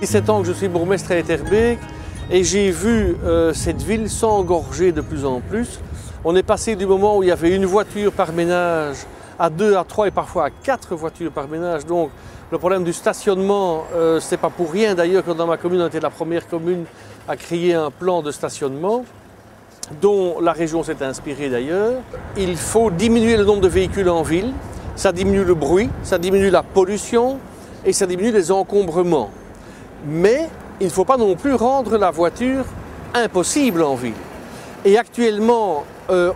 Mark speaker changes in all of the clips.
Speaker 1: 17 ans que je suis bourgmestre à Etterbeek et j'ai vu cette ville s'engorger de plus en plus. On est passé du moment où il y avait une voiture par ménage à 2, à 3 et parfois à 4 voitures par ménage. Donc le problème du stationnement, c'est pas pour rien d'ailleurs que dans ma commune, on était la première commune à créer un plan de stationnement, dont la région s'est inspirée d'ailleurs. Il faut diminuer le nombre de véhicules en ville, ça diminue le bruit, ça diminue la pollution et ça diminue les encombrements. Mais il ne faut pas non plus rendre la voiture impossible en ville. Et actuellement,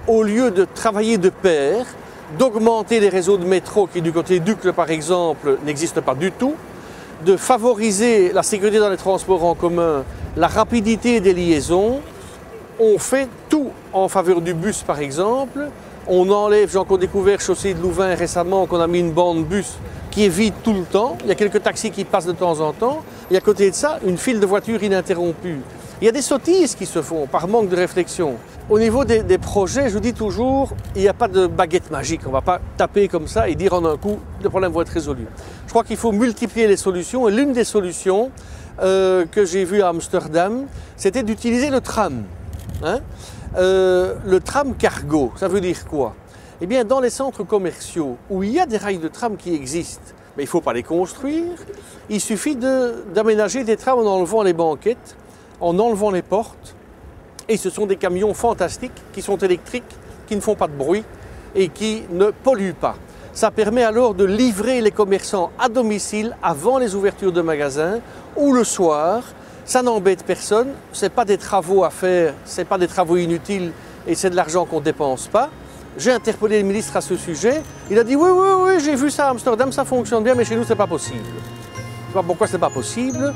Speaker 1: au lieu de travailler de pair, d'augmenter les réseaux de métro qui du côté d'Uccle par exemple n'existent pas du tout, de favoriser la sécurité dans les transports en commun, la rapidité des liaisons, on fait tout en faveur du bus par exemple. On enlève, j'ai encore découvert chaussée de Louvain récemment qu'on a mis une bande bus qui est vide tout le temps. Il y a quelques taxis qui passent de temps en temps. Et à côté de ça, une file de voitures ininterrompue. Il y a des sottises qui se font par manque de réflexion. Au niveau des projets, je vous dis toujours, il n'y a pas de baguette magique. On ne va pas taper comme ça et dire en un coup, le problème va être résolu. Je crois qu'il faut multiplier les solutions. Et l'une des solutions que j'ai vues à Amsterdam, c'était d'utiliser le tram. Le tram cargo, ça veut dire quoi? Eh bien, dans les centres commerciaux où il y a des rails de tram qui existent, mais il ne faut pas les construire, il suffit d'aménager des trams en enlevant les banquettes, en enlevant les portes, et ce sont des camions fantastiques qui sont électriques, qui ne font pas de bruit et qui ne polluent pas. Ça permet alors de livrer les commerçants à domicile avant les ouvertures de magasins ou le soir. Ça n'embête personne, ce n'est pas des travaux à faire, ce n'est pas des travaux inutiles et c'est de l'argent qu'on ne dépense pas. J'ai interpellé le ministre à ce sujet, il a dit oui, j'ai vu ça à Amsterdam, ça fonctionne bien, mais chez nous ce n'est pas possible. Je ne sais pas pourquoi ce n'est pas possible.